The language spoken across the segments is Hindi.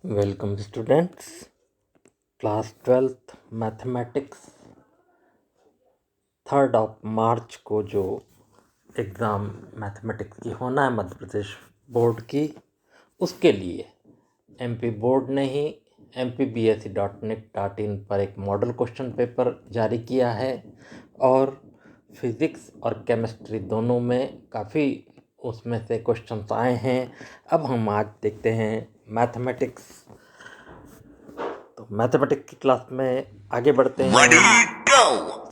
Welcome students, class 12th mathematics 3 मार्च को जो एग्ज़ाम मैथमेटिक्स की होना है मध्य प्रदेश बोर्ड की, उसके लिए एमपी बोर्ड ने ही mpbse.net.in पर एक मॉडल क्वेश्चन पेपर जारी किया है और फिज़िक्स और केमिस्ट्री दोनों में काफ़ी उसमें से क्वेश्चंस आए हैं। अब हम आज देखते हैं मैथमेटिक्स। तो मैथमेटिक्स की क्लास में आगे बढ़ते हैं।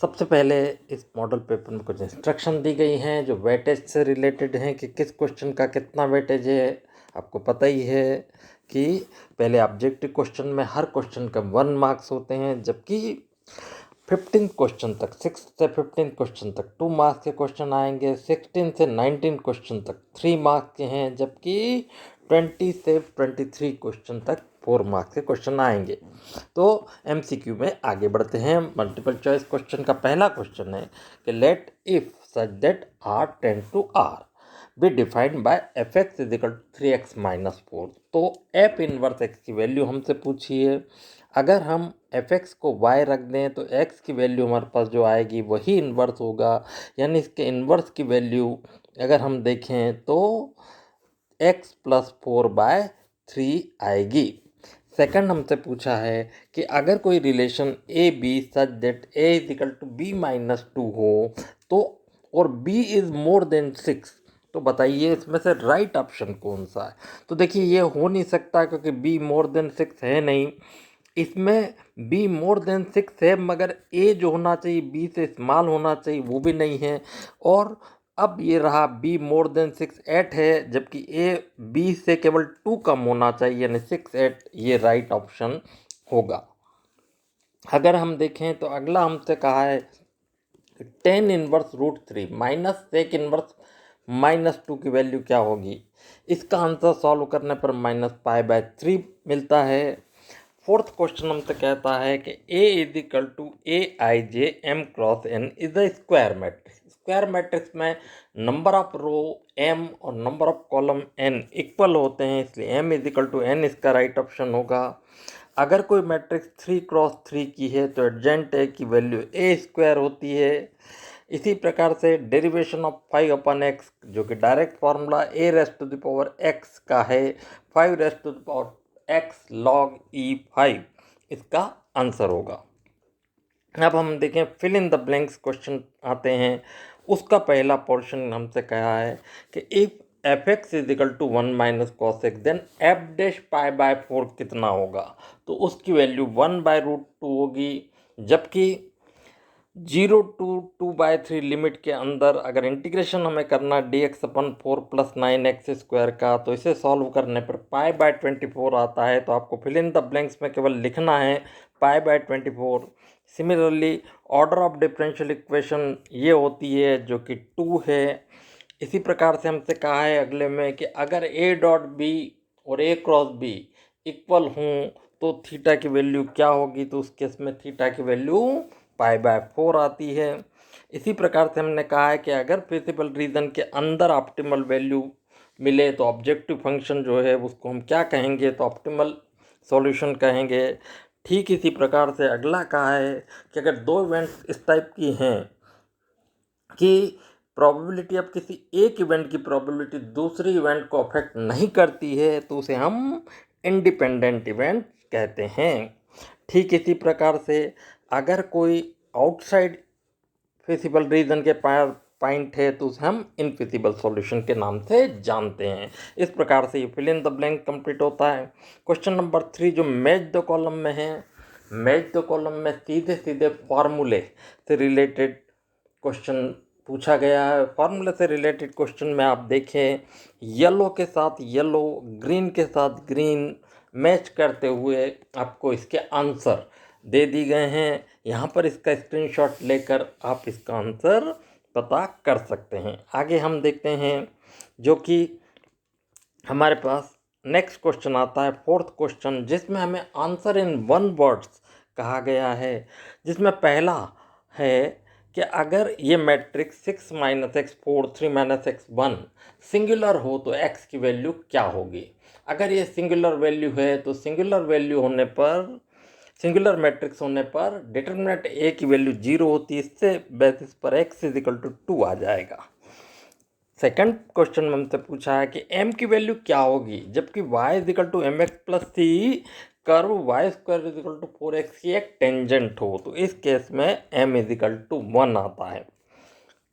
सबसे पहले इस मॉडल पेपर में कुछ इंस्ट्रक्शन दी गई हैं जो वेटेज से रिलेटेड हैं कि किस क्वेश्चन का कितना वेटेज है। आपको पता ही है कि पहले ऑब्जेक्टिव क्वेश्चन में हर क्वेश्चन का 1 मार्क्स होते हैं, जबकि 15 क्वेश्चन तक 6 से 15 क्वेश्चन तक 2 मार्क्स के क्वेश्चन आएंगे। 16 से 19 क्वेश्चन तक 3 मार्क्स के हैं, जबकि 20 से 23 क्वेश्चन तक 4 मार्क्स के क्वेश्चन आएंगे। तो एमसीक्यू में आगे बढ़ते हैं। मल्टीपल चॉइस क्वेश्चन का पहला क्वेश्चन है कि let if such that r tend to r be defined by f x is equal to 3x minus 4। तो एफ इनवर्स एक्स की वैल्यू हमसे पूछी है। अगर हम एफ एक्स को y रख दें तो x की वैल्यू हमारे पास जो आएगी वही इन्वर्स होगा, यानी इसके इन्वर्स की वैल्यू अगर हम देखें तो x प्लस 4/3 आएगी। सेकंड हमसे पूछा है कि अगर कोई relation A B such that A is equal to B minus 2 हो तो और बी इज मोर देन 6, तो बताइए इसमें से राइट ऑप्शन कौन सा है। तो देखिए ये हो नहीं सकता क्योंकि बी मोर देन 6 है नहीं। इसमें बी मोर देन 6 है मगर ए जो होना चाहिए बी से स्मॉल होना चाहिए वो भी नहीं है। और अब ये रहा बी मोर देन 6 8 है, जबकि ए बी से केवल 2 कम होना चाहिए यानी 6 8, ये राइट ऑप्शन होगा। अगर हम देखें तो अगला हमसे कहा है 10 inverse root 3 minus sec inverse -2 की वैल्यू क्या होगी। इसका आंसर सॉल्व करने पर -π/3 मिलता है। फोर्थ क्वेश्चन हमसे कहता है कि A is equal to AIJ M cross N is a square matrix. Square matrix में नंबर ऑफ रो M और number of column N equal होते हैं, इसलिए M is equal to N इसका राइट ऑप्शन होगा। अगर कोई मैट्रिक्स 3x3 की है तो एडजेंट ए की वैल्यू ए स्क्वायर होती है। इसी प्रकार से डेरिवेशन ऑफ 5/x जो कि direct formula a raise to the power x का है, 5 raise to the power x log e5 इसका आंसर होगा। अब हम देखें fill in the blanks question आते हैं। उसका पहला पोर्शन हमसे कहा है कि if F x is equal to 1 minus cos X then F dash π/4 कितना होगा। तो उसकी वैल्यू 1/√2 होगी, जबकि 0 to 2/3 लिमिट के अंदर अगर इंटीग्रेशन हमें करना dx/4 + 9x² का, तो इसे सॉल्व करने पर π/24 आता है। तो आपको फिल इन द ब्लैंक्स में केवल लिखना है π/24। Similarly order of differential equation ये होती है जो कि 2 है। इसी प्रकार से हमसे कहा है अगले में कि अगर a डॉट बी और a क्रॉस बी इक्वल हों तो थीटा की वैल्यू क्या होगी। तो उस केस में थीटा की वैल्यू π/4 आती है। इसी प्रकार से हमने कहा है कि अगर फिजिबल रीजन के अंदर ऑप्टिमल वैल्यू मिले तो ऑब्जेक्टिव फंक्शन जो है उसको हम क्या कहेंगे, तो ऑप्टिमल सॉल्यूशन कहेंगे। ठीक इसी प्रकार से अगला कहा है कि अगर दो इवेंट्स इस टाइप की हैं कि प्रोबेबिलिटी ऑफ किसी एक इवेंट की प्रोबेबिलिटी दूसरी इवेंट को अफेक्ट नहीं करती है तो उसे हम इंडिपेंडेंट इवेंट कहते हैं। ठीक इसी प्रकार से अगर कोई आउटसाइड फिजिबल रीजन के पॉइंट है तो उसे हम इनफिजिबल सॉल्यूशन के नाम से जानते हैं। इस प्रकार से ये fill in the blank complete होता है। क्वेश्चन नंबर 3 जो मैच द कॉलम में है, मैच द कॉलम में सीधे सीधे फार्मूले से रिलेटेड क्वेश्चन पूछा गया है। फार्मूले से रिलेटेड क्वेश्चन में आप देखें येलो के साथ येलो, ग्रीन के साथ ग्रीन मैच करते हुए आपको इसके आंसर दे दी गए हैं। यहाँ पर इसका स्क्रीनशॉट लेकर आप इसका आंसर पता कर सकते हैं। आगे हम देखते हैं जो कि हमारे पास नेक्स्ट क्वेश्चन आता है फोर्थ क्वेश्चन, जिसमें हमें आंसर इन 1 वर्ड्स कहा गया है। जिसमें पहला है कि अगर ये matrix 6 minus x 4 3 minus x 1 singular हो तो x की वैल्यू क्या होगी। अगर ये सिंगुलर वैल्यू है तो सिंगुलर वैल्यू होने पर, सिंगुलर मैट्रिक्स होने पर डिटर्मिनेंट ए की वैल्यू 0 होती है। इससे बेसिस पर x इजिकल टू 2 आ जाएगा। सेकंड क्वेश्चन में हमसे पूछा है कि m की वैल्यू क्या होगी जबकि y is equal to m x plus c curve y square is equal to 4x की एक टेंजेंट हो। तो इस केस में m इजिकल टू 1 आता है।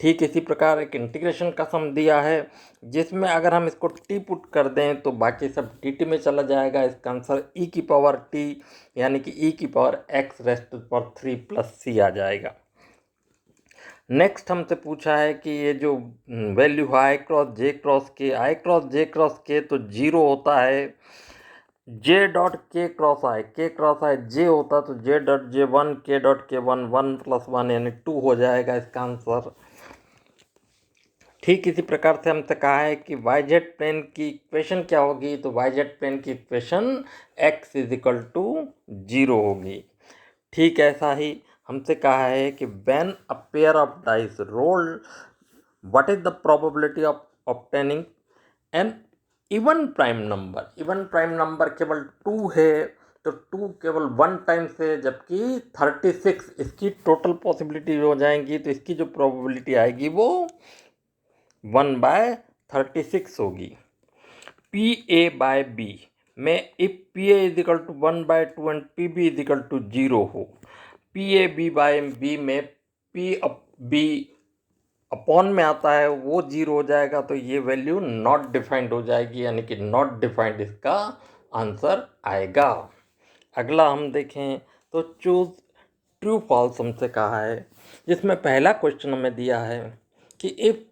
ठीक इसी प्रकार एक इंटीग्रेशन का सम दिया है जिसमें अगर हम इसको t पुट कर दें तो बाकी सब dt में चला जाएगा। इसका आंसर e की पावर t यानी कि e की पावर x रेस्ट पर 3 प्लस c आ जाएगा। नेक्स्ट हमसे पूछा है कि ये जो वैल्यू है आई क्रॉस जे तो 0 होता है। जे डॉट के क्रॉस आई जे होता तो जे डॉट जे वन के डॉट के वन 1 प्लस 1 यानी 2 हो जाएगा इसका आंसर। ठीक इसी प्रकार से हमसे कहा है कि वाई जेड प्लेन की इक्वेशन क्या होगी। तो वाई जेड प्लेन की इक्वेशन x इजिकल टू 0 होगी। ठीक ऐसा ही हमसे कहा है कि when a pair of dice rolled what is the probability of obtaining an even prime number. Even prime number केवल 2 है तो 2 केवल 1 टाइम से, जबकि 36 इसकी टोटल पॉसिबिलिटी हो जाएंगी। तो इसकी जो प्रोबेबिलिटी आएगी वो 1/36 होगी। पी ए बाय बी में if P A is equal to 1/2 and P B is equal to 0 हो, P A B by B में पी बी अपॉन में आता है वो 0 हो जाएगा। तो ये वैल्यू नॉट डिफाइंड हो जाएगी यानी कि नॉट डिफाइंड इसका आंसर आएगा। अगला हम देखें तो चूज ट्रू फॉल्स हमसे कहा है जिसमें पहला क्वेश्चन हमें दिया है कि if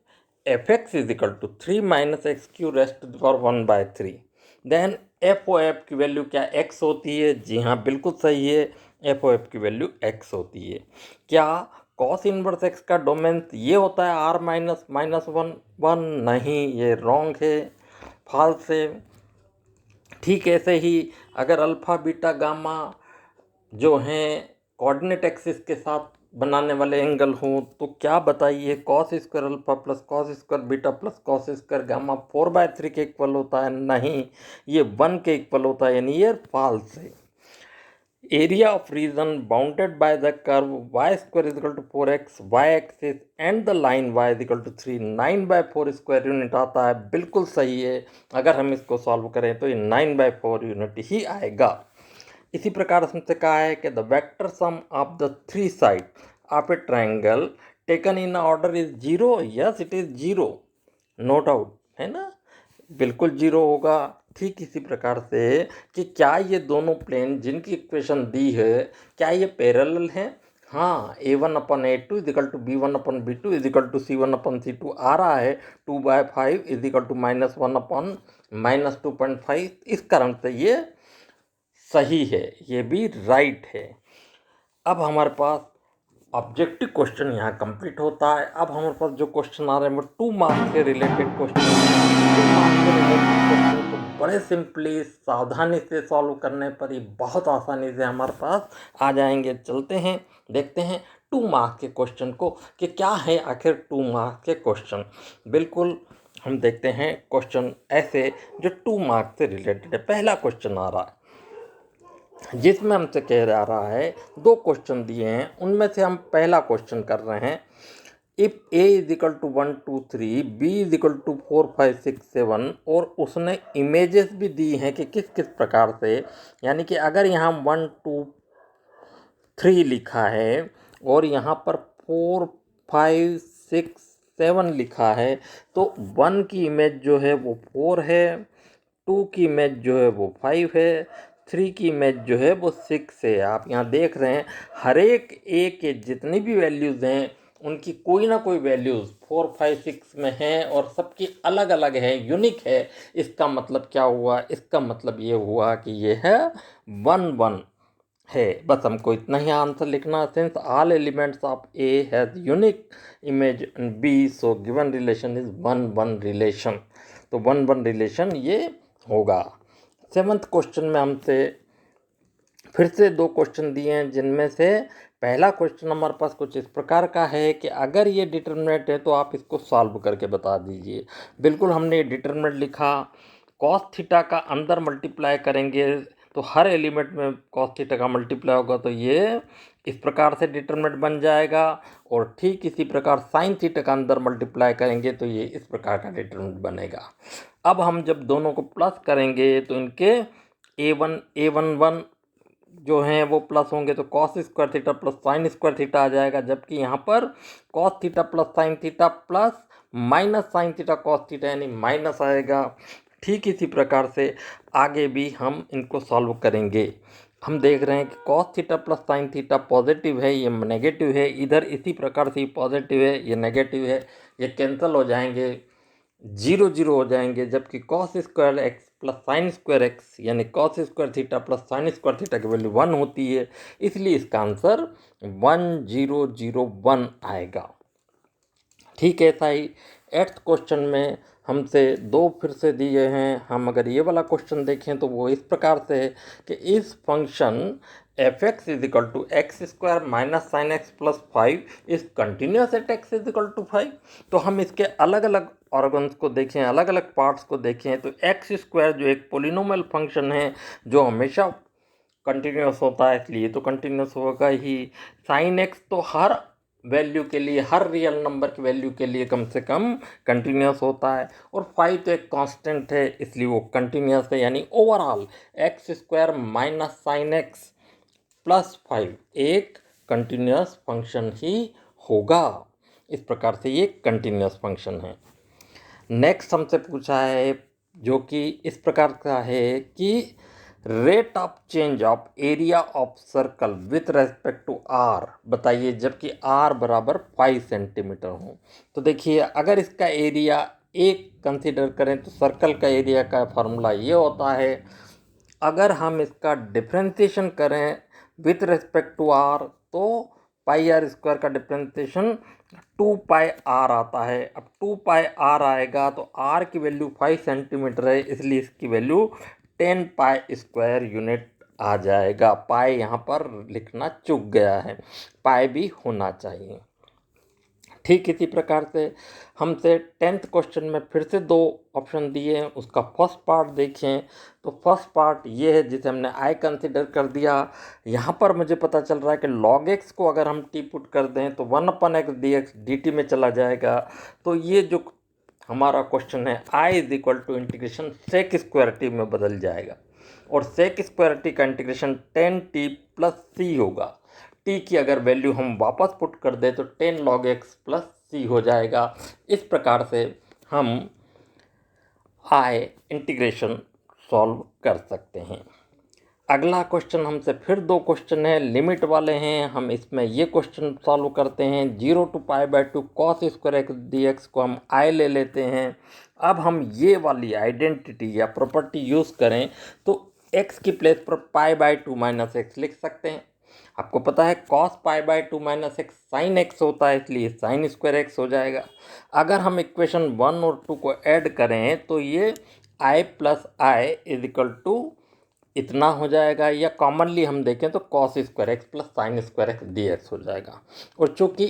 F x is equal to 3 minus x cube raised for 1/3 then f o f की वैल्यू क्या एक्स होती है। जी हाँ बिल्कुल सही है, एफ ओ एफ की वैल्यू एक्स होती है। क्या कॉस इनवर्स एक्स का डोमेन ये होता है आर माइनस माइनस 1 नहीं, ये रॉन्ग है, फॉल्स है। ठीक ऐसे ही अगर अल्फ़ा बीटा गामा जो हैं कोऑर्डिनेट एक्सिस के साथ बनाने वाले एंगल हों तो क्या बताइए, cos square alpha plus cos square beta plus cos square gamma 4/3 के इक्वल होता है। नहीं, ये 1 के इक्वल होता है, यानी ये फॉल्स है। Area of region bounded by the curve y square is equal to 4x y axis and the line y is equal to 3 9/4 square unit आता है। बिल्कुल सही है, अगर हम इसको सॉल्व करें तो ये 9/4 यूनिट ही आएगा। इसी प्रकार से हमसे कहा है कि the vector sum of the 3 side of a triangle taken in order is 0। Yes it is 0, no doubt, है ना, बिल्कुल 0 होगा। ठीक इसी प्रकार से कि क्या ये दोनों प्लेन जिनकी इक्वेशन दी है क्या ये पैरेलल हैं। हाँ, a1/a2 is equal to b1/b2 is equal to c1/c2 आ रहा है। 2/5 इजिकल टू -1/-2.5, इस कारण से ये सही है, ये भी राइट है। अब हमारे पास ऑब्जेक्टिव क्वेश्चन यहाँ कंप्लीट होता है। अब हमारे पास जो क्वेश्चन आ रहे हैं वो 2 मार्क्स के रिलेटेड क्वेश्चन। 2 मार्क्स के रिलेटेड क्वेश्चन को बड़े सिंपली सावधानी से सॉल्व करने पर ही बहुत आसानी से हमारे पास आ जाएंगे। चलते हैं देखते हैं 2 मार्क्स के क्वेश्चन को कि क्या है आखिर 2 मार्क्स के क्वेश्चन। बिल्कुल हम देखते हैं क्वेश्चन ऐसे जो 2 मार्क्स से रिलेटेड है। पहला क्वेश्चन आ रहा है जिसमें हमसे कह रहा है 2 क्वेश्चन दिए हैं, उनमें से हम पहला क्वेश्चन कर रहे हैं। If a is equal to 1 2 3 b is equal to 4 5 6 7 और उसने इमेजेस भी दी हैं कि किस किस प्रकार से, यानी कि अगर यहाँ 1 2 3 लिखा है और यहाँ पर 4 5 6 7 लिखा है तो 1 की इमेज जो है वो 4 है, 2 की इमेज जो है वो 5 है, 3 की इमेज जो है वो 6 है। आप यहाँ देख रहे हैं हर एक ए के जितनी भी वैल्यूज़ हैं उनकी कोई ना कोई वैल्यूज़ 4 5 6 में हैं और सबकी अलग अलग है, यूनिक है। इसका मतलब क्या हुआ, इसका मतलब ये हुआ कि ये है 1 1 है। बस हमको इतना ही आंसर लिखना। Since all elements of A has unique image B so given relation is 1 1 relation. तो 1 1 रिलेशन ये होगा। 7th क्वेश्चन में हमसे फिर से दो क्वेश्चन दिए हैं, जिनमें से पहला क्वेश्चन हमारे पास कुछ इस प्रकार का है कि अगर ये डिटर्मिनेंट है तो आप इसको सॉल्व करके बता दीजिए। बिल्कुल हमने ये डिटर्मिनेंट लिखा, कॉस थीटा का अंदर मल्टीप्लाई करेंगे तो हर एलिमेंट में कॉस थीटा का मल्टीप्लाई होगा, तो ये इस प्रकार से डिटर्मिनेंट बन जाएगा। और ठीक इसी प्रकार साइन थीटा का अंदर मल्टीप्लाई करेंगे तो ये इस प्रकार का डिटर्मिनेंट बनेगा। अब हम जब दोनों को प्लस करेंगे तो इनके a1 जो हैं वो प्लस होंगे, तो cos square theta plus sine square theta आ जाएगा। जबकि यहाँ पर cos theta plus sine theta plus minus sine theta cos theta यानी माइनस आएगा। ठीक इसी प्रकार से आगे भी हम इनको सॉल्व करेंगे। हम देख रहे हैं कि cos theta plus sine theta positive है, ये नेगेटिव है, इधर इसी प्रकार से पॉजिटिव है, ये नेगेटिव है, ये कैंसिल हो जाएंगे, 0 0 हो जाएंगे। जबकि cos square x plus sine square x यानी cos square theta plus sine square theta की वैल्यू 1 होती है, इसलिए इसका आंसर 1001 आएगा। ठीक है, ऐसा ही 8th क्वेश्चन में हमसे दो फिर से दिए हैं। हम अगर ये वाला क्वेश्चन देखें तो वो इस प्रकार से है कि इस function f x is equal to x square minus sine x plus 5 is continuous at x is equal to 5। तो हम इसके अलग अलग ऑर्गन्स को देखें, अलग अलग पार्ट्स को देखें, तो एक्स स्क्वायर जो एक पोलिनोमियल फंक्शन है जो हमेशा कंटिन्यूस होता है, इसलिए तो कंटिन्यूस होगा ही। साइन एक्स तो हर वैल्यू के लिए, हर रियल नंबर की वैल्यू के लिए कम से कम कंटिन्यूस होता है। और 5 तो एक कांस्टेंट है, इसलिए वो कंटिन्यूस है। यानी overall x square minus sine x plus 5 एक कंटिन्यूस फंक्शन ही होगा। इस प्रकार से ये कंटिन्यूस फंक्शन है। नेक्स्ट हमसे पूछा है जो कि इस प्रकार का है कि rate of change of area of circle with respect to r बताइए, जबकि आर बराबर 5 सेंटीमीटर हो। तो देखिए, अगर इसका एरिया एक कंसीडर करें तो सर्कल का एरिया का फॉर्मूला ये होता है। अगर हम इसका डिफ्रेंसिएशन करें विथ रेस्पेक्ट टू आर तो पाई आर स्क्वायर का डिफ्रेंसिएशन 2 पाई आर आता है। अब 2 पाई आर आएगा तो आर की वैल्यू 5 सेंटीमीटर है, इसलिए इसकी वैल्यू 10 पाई स्क्वायर यूनिट आ जाएगा। पाई यहाँ पर लिखना चूक गया है, पाई भी होना चाहिए। ठीक इसी प्रकार से हमसे 10th क्वेश्चन में फिर से दो ऑप्शन दिए हैं, उसका फर्स्ट पार्ट देखें। तो फर्स्ट पार्ट ये है जिसे हमने आई कंसिडर कर दिया। यहाँ पर मुझे पता चल रहा है कि log x को अगर हम टी पुट कर दें तो 1/x dx dt में चला जाएगा। तो ये जो हमारा क्वेश्चन है i is equal to integration sec square t में बदल जाएगा। और सेक स्क्वायर टी का इंटीग्रेशन 10t प्लस सी होगा। टी की अगर वैल्यू हम वापस पुट कर दें तो 10 log x प्लस सी हो जाएगा। इस प्रकार से हम आई इंटीग्रेशन सॉल्व कर सकते हैं। अगला क्वेश्चन हमसे फिर दो क्वेश्चन है, लिमिट वाले हैं। हम इसमें ये क्वेश्चन सॉल्व करते हैं। 0 to π/2 cos square x d x को हम आई ले लेते हैं। अब हम ये वाली आइडेंटिटी या प्रॉपर्टी यूज़ करें तो x की प्लेस पर π/2 माइनस एक्स लिख सकते हैं। आपको पता है cos π/2 minus x sine x होता है, इसलिए साइन स्क्वायर एक्स हो जाएगा। अगर हम इक्वेशन 1 और 2 को ऐड करें तो ये i plus i is equal to इतना हो जाएगा, या कॉमनली हम देखें तो cos square x plus sine square x d x हो जाएगा। और चूंकि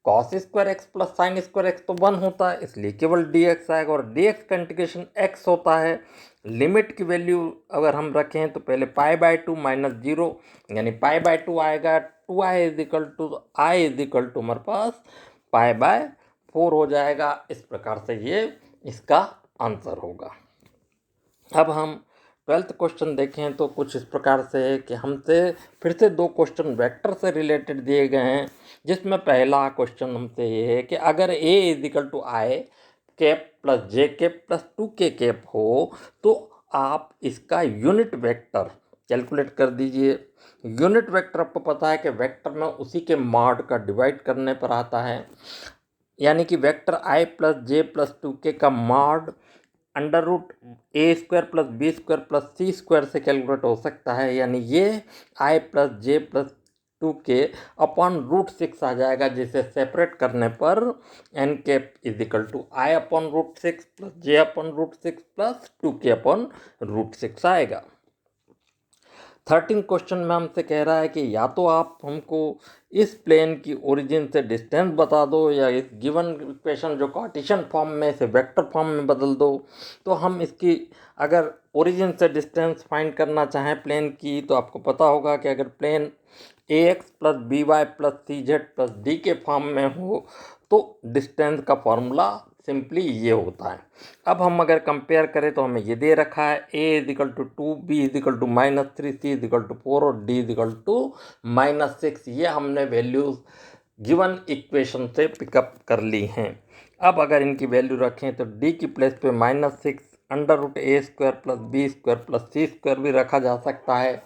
cos square x plus sine square x तो 1 होता है, इसलिए केवल डी एक्स आएगा। और डी एक्स का इंटीग्रेशन एक्स होता है। लिमिट की वैल्यू अगर हम रखें तो पहले π/2 माइनस 0 यानी π/2 आएगा। 2i is equal to i is equal to हमारे पास π/4 हो जाएगा। इस प्रकार से ये इसका आंसर होगा। अब हम 12th क्वेश्चन देखें तो कुछ इस प्रकार से है कि हमसे फिर से दो क्वेश्चन वेक्टर से रिलेटेड दिए गए हैं, जिसमें पहला क्वेश्चन हमसे ये है कि अगर a is equal to i cap plus j cap plus 2k cap हो तो आप इसका यूनिट वेक्टर कैलकुलेट कर दीजिए। यूनिट वेक्टर आपको पता है कि वेक्टर में उसी के मॉड का डिवाइड करने पर आता है, यानी कि vector i plus j plus 2k का mod under root a square plus b square plus c square से कैलकुलेट हो सकता है। यानी ये i plus j plus 2k upon √6 आ जाएगा, जिसे सेपरेट करने पर n cap is equal to i upon √6 plus j upon √6 plus 2k upon √6 आएगा। 13 क्वेश्चन में हमसे कह रहा है कि या तो आप हमको इस प्लेन की ओरिजिन से डिस्टेंस बता दो या इस गिवन इक्वेशन जो कार्टेशियन फॉर्म में से वेक्टर फॉर्म में बदल दो। तो हम इसकी अगर ओरिजिन से डिस्टेंस फाइंड करना चाहें प्लेन की, तो आपको पता होगा कि अगर plane ax plus b y plus c z plus d के फॉर्म में हो तो डिस्टेंस का फॉर्मूला सिंपली ये होता है। अब हम अगर कंपेयर करें तो हमें ये दे रखा है a is equal to 2, b is equal to -3, c is equal to 4 और d इजिकल टू -6। ये हमने वैल्यूज गिवन इक्वेशन से पिकअप कर ली हैं। अब अगर इनकी वैल्यू रखें तो d की प्लेस पे -6 √a² plus b square plus c square भी रखा जा सकता है।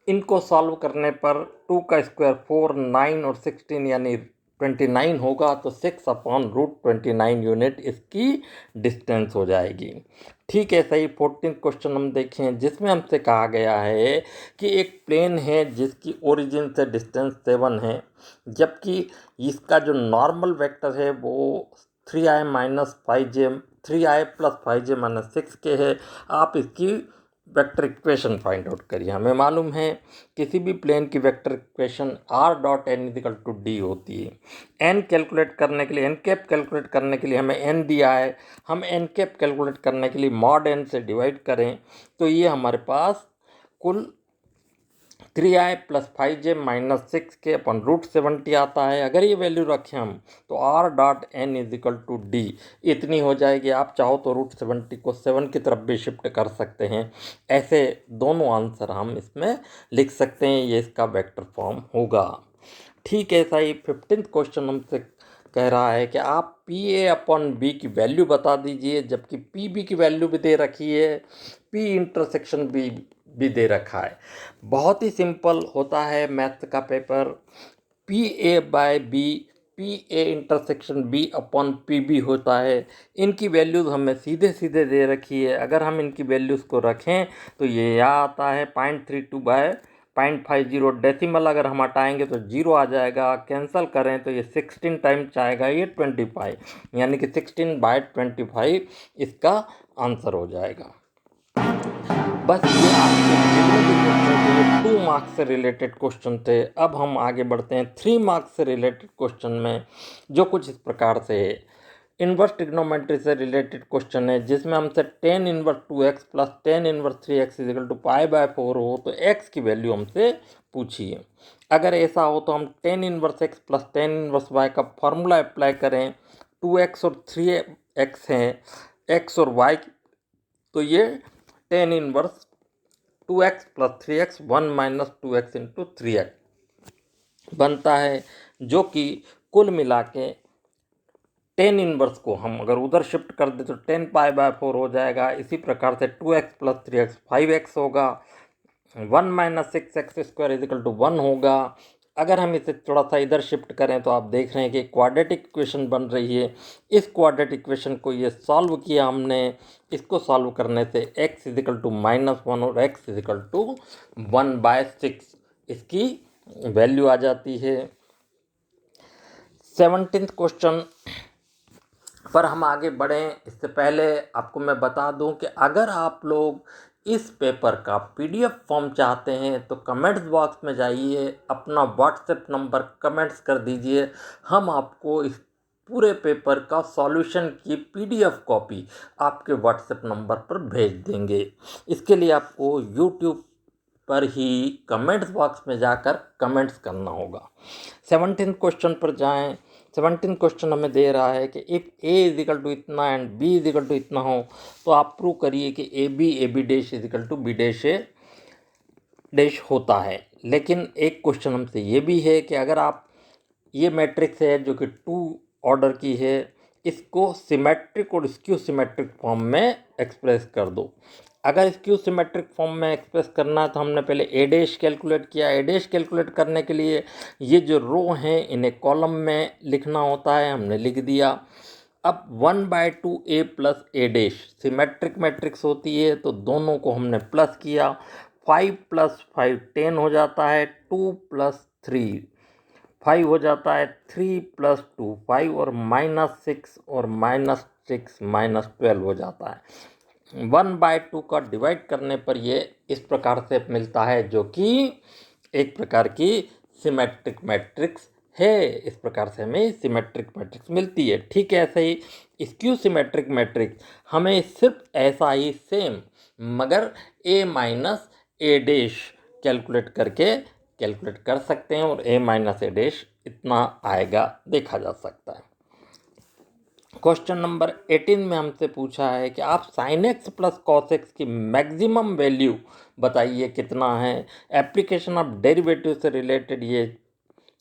इनको सॉल्व करने पर 2 का स्क्वायर 4, 9 और 16 यानी 29 होगा, तो 6/√29 यूनिट इसकी डिस्टेंस हो जाएगी। ठीक है, सही। 14 क्वेश्चन हम देखें जिसमें हमसे कहा गया है कि एक प्लेन है जिसकी ओरिजिन से डिस्टेंस 7 है, जबकि इसका जो नॉर्मल वेक्टर है वो 3i minus 5j 3i plus 5j minus 6 के है। आप इसकी वेक्टर इक्वेशन फाइंड आउट करिए। हमें मालूम है किसी भी प्लेन की vector equation r dot n is equal to d होती है। n कैलकुलेट करने के लिए n कैप कैलकुलेट करने के लिए हमें n दिया है, हम n कैप कैलकुलेट करने के लिए मॉड n से डिवाइड करें तो ये हमारे पास कुल 3i प्लस 5j माइनस 6 के अपन √70 आता है। अगर ये वैल्यू रखें हम तो r dot n is equal to d इतनी हो जाएगी। आप चाहो तो √70 को 7 की तरफ भी शिफ्ट कर सकते हैं। ऐसे दोनों आंसर हम इसमें लिख सकते हैं, ये इसका वेक्टर फॉर्म होगा। ठीक है, सही। 15 क्वेश्चन हमसे कह रहा है कि आप पी ए अपॉन बी की वैल्यू बता दीजिए, जबकि पी बी की वैल्यू भी दे रखी है, पी इंटरसेक्शन बी भी दे रखा है। बहुत ही सिंपल होता है मैथ का paper. P A by B P A intersection B upon P B होता है। इनकी वैल्यूज़ हमें सीधे सीधे दे रखी है। अगर हम इनकी वैल्यूज़ को रखें तो ये यहाँ आता है 0.32 बाय 0.50। डेसिमल अगर हम हटाएंगे तो 0 आ जाएगा। कैंसिल करें तो ये 16 टाइम्स आएगा, ये 25, यानी कि 16/25 इसका आंसर हो जाएगा। बस ये आपके जितने भी क्वेश्चन थे ये 2 मार्क्स से रिलेटेड क्वेश्चन थे। अब हम आगे बढ़ते हैं 3 मार्क्स से रिलेटेड क्वेश्चन में, जो कुछ इस प्रकार से है। इन्वर्स ट्रिग्नोमेट्री से रिलेटेड क्वेश्चन है जिसमें हमसे tan inverse 2x plus tan inverse 3x equal to π/4 हो तो x की वैल्यू हमसे पूछी है। अगर ऐसा हो तो हम tan inverse x plus tan inverse y का फॉर्मूला अप्लाई करें। 2x और 3x हैं, x और y, तो ये tan inverse 2x plus 3x 1 minus 2x into 3x बनता है, जो कि कुल मिला के tan इनवर्स को हम अगर उधर शिफ्ट कर दे तो 10 π/4 हो जाएगा। इसी प्रकार से 2x प्लस 3x 5x होगा, 1 minus 6x square is equal to 1 होगा। अगर हम इसे थोड़ा सा इधर शिफ्ट करें तो आप देख रहे हैं कि क्वाड्रेटिक इक्वेशन बन रही है। इस क्वाड्रेटिक इक्वेशन को ये सॉल्व किया हमने। इसको सॉल्व करने से x इजिकल टू -1 और x इजिकल टू 1/6 इसकी वैल्यू आ जाती है। 17th क्वेश्चन पर हम आगे बढ़ें इससे पहले आपको मैं बता दूं कि अगर आप लोग इस पेपर का पीडीएफ फॉर्म चाहते हैं तो कमेंट्स बॉक्स में जाइए, अपना व्हाट्सएप नंबर कमेंट्स कर दीजिए। हम आपको इस पूरे पेपर का सॉल्यूशन की पीडीएफ कॉपी आपके व्हाट्सएप नंबर पर भेज देंगे। इसके लिए आपको यूट्यूब पर ही कमेंट्स बॉक्स में जाकर कमेंट्स करना होगा। 17 क्वेश्चन पर जाएं। 17 क्वेश्चन हमें दे रहा है कि इफ़ a इजिकल टू इतना एंड b इजिकल टू इतना हो तो आप प्रूव करिए कि A B dash is equal to B dash A dash होता है। लेकिन एक क्वेश्चन हमसे ये भी है कि अगर आप ये मैट्रिक्स है जो कि 2 ऑर्डर की है, इसको सिमेट्रिक और स्क्यू सिमेट्रिक फॉर्म में एक्सप्रेस कर दो। अगर स्क्यू सिमेट्रिक फॉर्म में एक्सप्रेस करना है तो हमने पहले ए डैश कैलकुलेट किया। ए डैश कैलकुलेट करने के लिए ये जो रो हैं इन्हें कॉलम में लिखना होता है, हमने लिख दिया। अब 1/2 a plus A dash symmetric matrix होती है तो दोनों को हमने प्लस किया। 5 + 5 10 हो जाता है, 2 + 3 5 हो जाता है, 3 + 2 5 और -6 और -6 -12 हो जाता है। 1/2 का डिवाइड करने पर ये इस प्रकार से मिलता है, जो कि एक प्रकार की सिमेट्रिक मैट्रिक्स है। इस प्रकार से हमें सिमेट्रिक मैट्रिक्स मिलती है। ठीक है, ऐसे ही स्क्यू सिमेट्रिक मैट्रिक्स हमें सिर्फ ऐसा ही सेम मगर a minus A dash calculate कर सकते हैं, और a माइनस ए डैश इतना आएगा, देखा जा सकता है। क्वेश्चन नंबर 18 में हमसे पूछा है कि आप sign x plus cos x की मैक्सिमम वैल्यू बताइए कितना है। एप्लीकेशन ऑफ डेरिवेटिव से रिलेटेड ये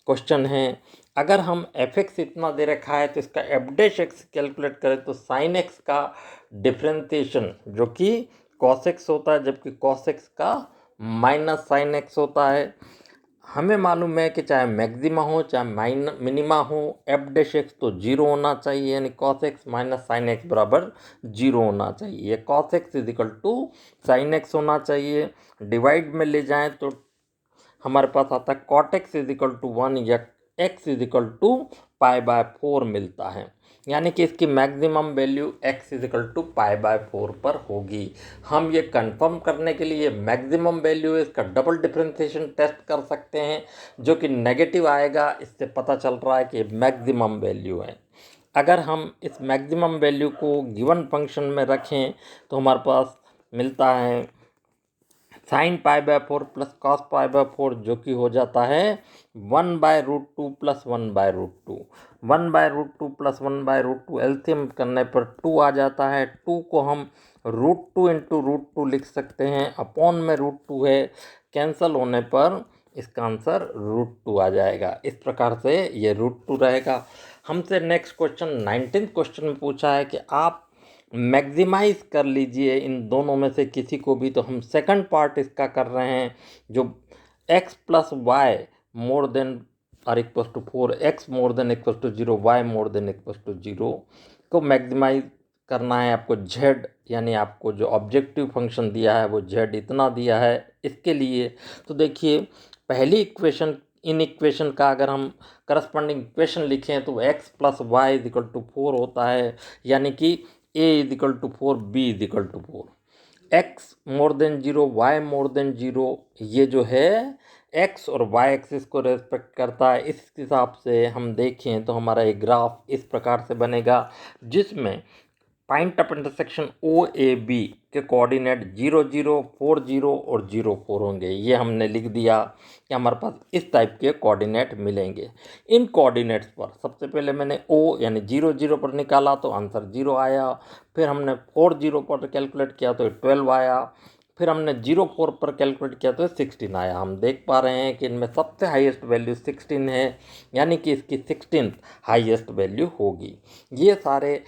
क्वेश्चन है। अगर हम एफ एक्स इतना दे रखा है तो इसका एफ डैश एक्स कैलकुलेट करें तो साइन एक्स का डिफ्रेंसिएशन जो कि कॉस एक्स होता है, जबकि कॉस एक्स का माइनस साइन एक्स होता है। हमें मालूम है कि चाहे मैक्सिमा हो चाहे मिनिमा हो, एफ डैश एक्स तो जीरो होना चाहिए, यानी cos x minus sine x बराबर जीरो होना चाहिए। Cos x is equal to sine x होना चाहिए। डिवाइड में ले जाएं तो हमारे पास आता है cot x is equal to 1 या एक्स इज इक्वल टू π/4 मिलता है, यानी कि इसकी maximum value x is equal to π/4 पर होगी। हम ये कंफर्म करने के लिए मैक्सिमम वैल्यू इसका डबल डिफरेंशिएशन टेस्ट कर सकते हैं, जो कि नेगेटिव आएगा। इससे पता चल रहा है कि मैक्सिमम वैल्यू है। अगर हम इस मैक्सिमम वैल्यू को गिवन फंक्शन में रखें तो हमारे पास मिलता है साइन π/4 प्लस कॉस π/4, जो कि हो जाता है 1/√2 प्लस 1/√2। 1/√2 प्लस 1/√2 एलसीएम करने पर 2 आ जाता है। 2 को हम √2 इंटू √2 लिख सकते हैं, अपॉन में √2 है, कैंसल होने पर इसका आंसर √2 आ जाएगा। इस प्रकार से ये √2 रहेगा। हमसे नेक्स्ट क्वेश्चन 19th क्वेश्चन में पूछा है कि आप मैक्सिमाइज कर लीजिए इन दोनों में से किसी को भी। तो हम सेकंड पार्ट इसका कर रहे हैं, जो x plus y more than or equal to 4, x more than equal to 0, y more than equal to 0 को मैक्सिमाइज करना है आपको। z यानी आपको जो ऑब्जेक्टिव फंक्शन दिया है वो z इतना दिया है इसके लिए। तो देखिए पहली इक्वेशन, इन इक्वेशन का अगर हम करस्पॉन्डिंग इक्वेशन लिखें तो x plus y is equal to 4 होता है, यानी कि a is equal to 4, b is equal to 4। x more than 0, y more than 0, ये जो है x और y एक्सिस को रेस्पेक्ट करता है। इस हिसाब से हम देखें तो हमारा एक ग्राफ इस प्रकार से बनेगा, जिसमें point of intersection O A B के कोऑर्डिनेट 0 0 4 0 और 0 4 होंगे। ये हमने लिख दिया कि हमारे पास इस टाइप के कोऑर्डिनेट मिलेंगे। इन कोऑर्डिनेट्स पर सबसे पहले मैंने ओ यानी 0 0 पर निकाला तो आंसर 0 आया। फिर हमने 4 0 पर कैलकुलेट किया तो 12 आया। फिर हमने 0 4 पर कैलकुलेट किया तो 16 आया। हम देख पा रहे हैं कि इनमें सबसे हाईएस्ट वैल्यू 16 है, यानी कि इसकी 16th हाईएस्ट वैल्यू होगी। ये सारे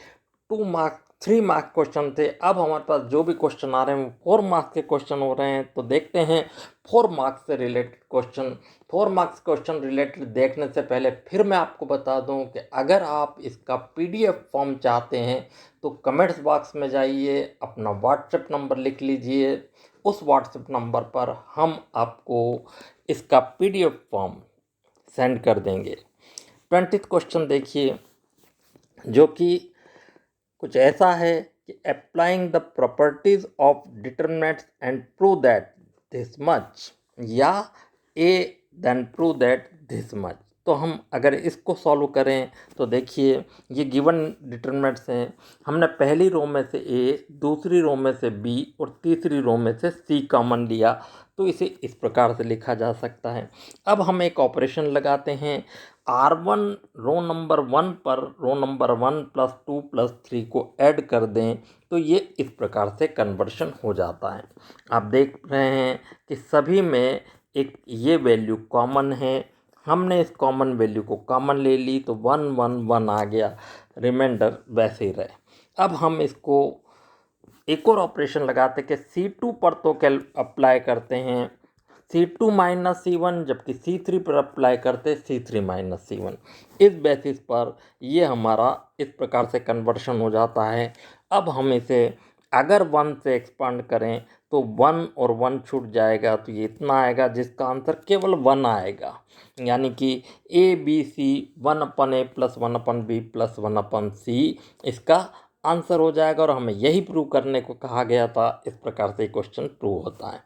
2 मार्क्स 3 मार्क्स क्वेश्चन थे। अब हमारे पास जो भी क्वेश्चन आ रहे हैं वो 4 मार्क्स के क्वेश्चन हो रहे हैं। तो देखते हैं 4 मार्क्स से related question. 4 marks question related देखने से पहले फिर मैं आपको बता दूं कि अगर आप इसका पीडीएफ फॉर्म चाहते हैं तो कमेंट्स बॉक्स में जाइए, अपना व्हाट्सएप नंबर लिख लीजिए। उस व्हाट्सएप नंबर पर हम आपको इसका पीडीएफ फॉर्म सेंड कर देंगे। 20th क्वेश्चन देखिए, जो कि कुछ ऐसा है कि applying the properties of determinants and prove that this much, या a then prove that this much. तो हम अगर इसको सॉल्व करें तो देखिए ये गिवन डिटरमिनेंट्स हैं। हमने पहली रो में से ए, दूसरी रो में से बी और तीसरी रो में से सी कॉमन लिया, तो इसे इस प्रकार से लिखा जा सकता है। अब हम एक ऑपरेशन लगाते हैं, R1 रो नंबर 1 पर रो नंबर 1 प्लस 2 प्लस 3 को ऐड कर दें तो ये इस प्रकार से कन्वर्शन हो जाता है। आप देख रहे हैं कि सभी में एक ये वैल्यू कॉमन है। हमने इस कॉमन वैल्यू को कॉमन ले ली तो 1 1 1 आ गया, रिमाइंडर वैसे ही रहे। अब हम इसको एक और ऑपरेशन लगाते कि C2 पर तो अप्लाई करते हैं C2 माइनस C1, जबकि C3 पर अप्लाई करते C3 माइनस C1। इस बेसिस पर ये हमारा इस प्रकार से कन्वर्शन हो जाता है। अब हम इसे अगर 1 से एक्सपांड करें तो 1 और 1 छूट जाएगा, तो ये इतना आएगा जिसका आंसर केवल 1 आएगा, यानी कि A B C 1/a plus 1/b plus 1/c इसका आंसर हो जाएगा और हमें यही प्रूव करने को कहा गया था। इस प्रकार से क्वेश्चन प्रूव होता है।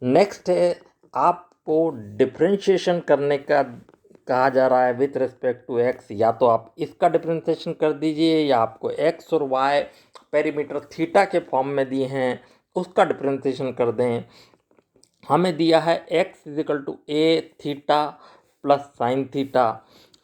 नेक्स्ट है, आपको डिफरेंशिएशन करने का कहा जा रहा है विथ रिस्पेक्ट टू एक्स। या तो आप इसका डिफरेंशिएशन कर दीजिए, या आपको एक्स और वाई पेरीमीटर थीटा के फॉर्म में दिए हैं उसका डिफरेंशिएशन कर दें। हमें दिया है x is equal to a theta plus sine theta.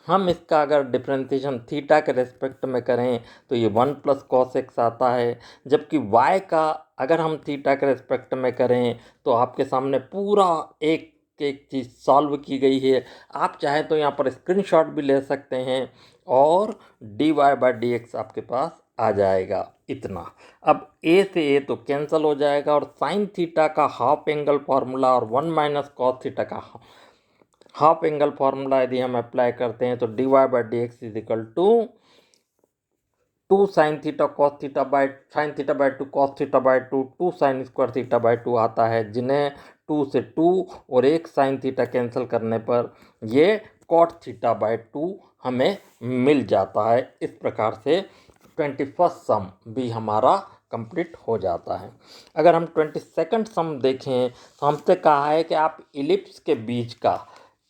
हम इसका अगर डिफरेंशिएशन थीटा के रेस्पेक्ट में करें तो ये 1 प्लस कॉस एक्स आता है, जबकि वाई का अगर हम थीटा के रेस्पेक्ट में करें तो आपके सामने पूरा एक एक चीज़ सॉल्व की गई है। आप चाहें तो यहाँ पर स्क्रीनशॉट भी ले सकते हैं और d y by d x आपके पास आ जाएगा इतना। अब ए से ए तो कैंसिल हो जाएगा और साइन थीटा का हाफ एंगल फार्मूला और 1 माइनस कॉस थीटा का हाफ एंगल फार्मूला यदि हम अप्लाई करते हैं तो d y by d x is equal to 2 sine theta cos theta by sine theta by 2 cos theta by 2 sine square theta by 2 आता है, जिन्हें 2 से 2 और एक साइन थीटा कैंसिल करने पर ये कॉट थीटा बाई 2 हमें मिल जाता है। इस प्रकार से 21st सम भी हमारा कंप्लीट हो जाता है। अगर हम 22nd सम देखें तो हमसे कहा है कि आप इलिप्स के बीच का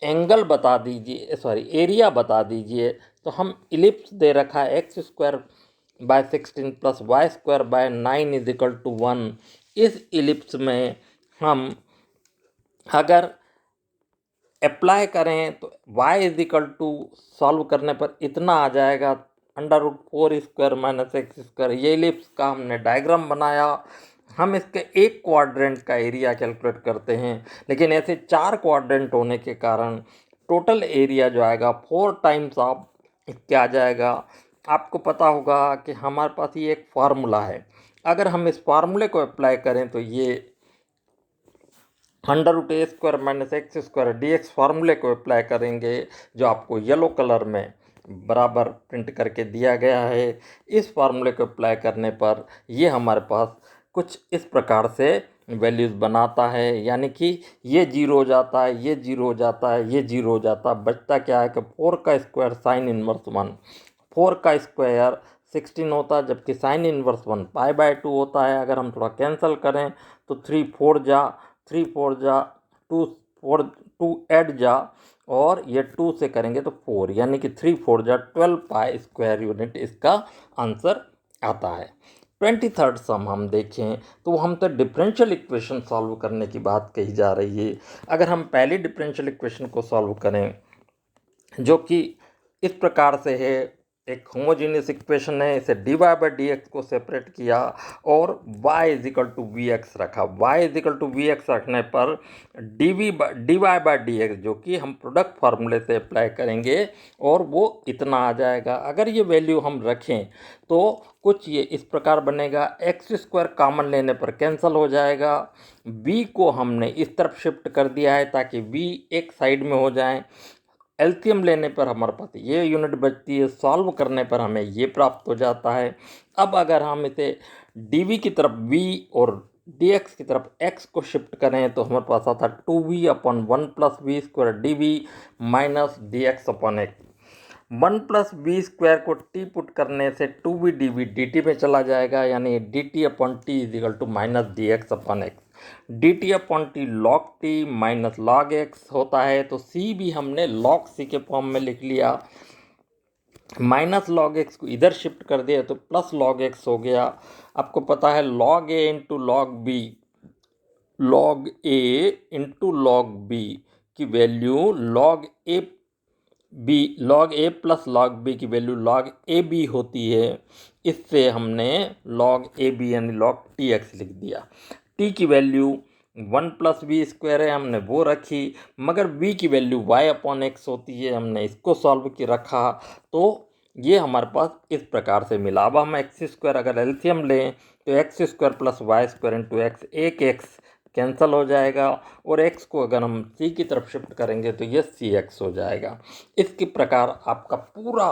एंगल बता दीजिए, सॉरी एरिया बता दीजिए। तो हम इलिप्स दे रखा है x square by 16 plus y square by 9 is equal to 1। इस इलिप्स में हम अगर अप्लाई करें तो y is equal to solve करने पर इतना आ जाएगा √4 स्क्वायर माइनस एक्स स्क्वायर। ये इलिप्स का हमने डायग्राम बनाया। हम इसके एक क्वाड्रेंट का एरिया कैलकुलेट करते हैं, लेकिन ऐसे 4 क्वाड्रेंट होने के कारण टोटल एरिया जो आएगा 4 टाइम्स ऑफ इसके आ जाएगा। आपको पता होगा कि हमारे पास ये एक फार्मूला है, अगर हम इस फार्मूले को अप्लाई करें तो ये √a square minus x square D x फार्मूले को अप्लाई करेंगे, जो आपको येलो कलर में बराबर प्रिंट करके दिया गया है। इस फार्मूले को अप्लाई करने पर ये हमारे पास कुछ इस प्रकार से वैल्यूज़ बनाता है, यानी कि ये 0 हो जाता है, ये 0 हो जाता है, ये 0 हो जाता है। बचता क्या है कि 4 का स्क्वायर साइन इनवर्स 1, 4 का स्क्वायर 16 होता है, जबकि साइन इनवर्स 1 पाई बाय 2 होता है। अगर हम थोड़ा कैंसिल करें तो 3 4 जा 2 4 2 ऐड जा और ये 2 से करेंगे तो 4, यानी कि 3 4 जा 12 पाई स्क्वायर यूनिट इसका आंसर आता है। 23rd सम हम देखें तो हम तो डिफरेंशियल इक्वेशन सॉल्व करने की बात कही जा रही है। अगर हम पहली डिफरेंशियल इक्वेशन को सॉल्व करें जो कि इस प्रकार से है, एक होमोजीनियस इक्वेशन है, इसे d y by d x को सेपरेट किया और y is equal to v x रखा। y is equal to v x रखने पर d y by d x जो कि हम प्रोडक्ट फार्मूले से अप्लाई करेंगे और वो इतना आ जाएगा। अगर ये वैल्यू हम रखें तो कुछ ये इस प्रकार बनेगा, एक्स स्क्वायर कॉमन लेने पर कैंसिल हो जाएगा। b को हमने इस तरफ शिफ्ट कर दिया है ताकि v एक साइड में हो जाए। एलसीएम लेने पर हमारे पास ये यूनिट बचती है, सॉल्व करने पर हमें ये प्राप्त हो जाता है। अब अगर हम इसे dv की तरफ v और dx की तरफ x को शिफ्ट करें तो हमारे पास आता है 2v upon 1 plus v square d minus d x upon x. 1 plus v square को t पुट करने से 2v dv dt में चला जाएगा, यानी dt upon t is equal to minus d x upon x. D t upon t log t minus log x होता है, तो सी भी हमने लॉग सी के फॉर्म में लिख लिया। माइनस लॉग एक्स को इधर शिफ्ट कर दिया तो प्लस लॉग एक्स हो गया। आपको पता है log a into log b, log a into log b की value log a b, log a plus log b की वैल्यू लॉग ए बी होती है। इससे हमने लॉग ए बी यानी लॉग टी एक्स लिख दिया। टी की वैल्यू 1 प्लस वी स्क्वायर है, हमने वो रखी, मगर v की वैल्यू y अपॉन एक्स होती है, हमने इसको सॉल्व की रखा। तो ये हमारे पास इस प्रकार से मिला। अब हम एक्स स्क्वायर अगर एलसीएम लें तो x square plus y square into x, एक एक्स कैंसिल हो जाएगा और x को अगर हम c की तरफ शिफ्ट करेंगे तो ये सी एक्स हो जाएगा। इसके प्रकार आपका पूरा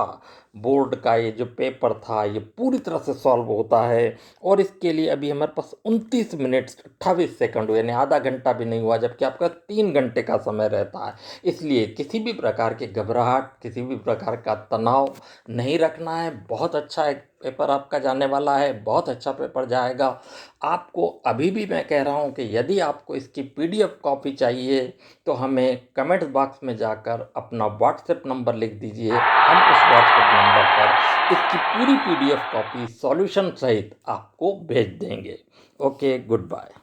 बोर्ड का ये जो पेपर था ये पूरी तरह से सॉल्व होता है। और इसके लिए अभी हमारे पास 29 मिनट 28 सेकंड हुए, यानी आधा घंटा भी नहीं हुआ, जबकि आपका 3 घंटे का समय रहता है। इसलिए किसी भी प्रकार की घबराहट, किसी भी प्रकार का तनाव नहीं रखना है। बहुत अच्छा एक पेपर आपका जाने वाला है, बहुत अच्छा पेपर जाएगा। आपको अभी भी मैं कह रहा हूँ कि यदि आपको इसकी PDF कॉपी चाहिए तो हमें कमेंट्स बॉक्स में जाकर अपना व्हाट्सएप नंबर लिख दीजिए। हम उस व्हाट्सएप नंबर पर इसकी पूरी PDF कॉपी सॉल्यूशन सहित आपको भेज देंगे। Okay, good bye.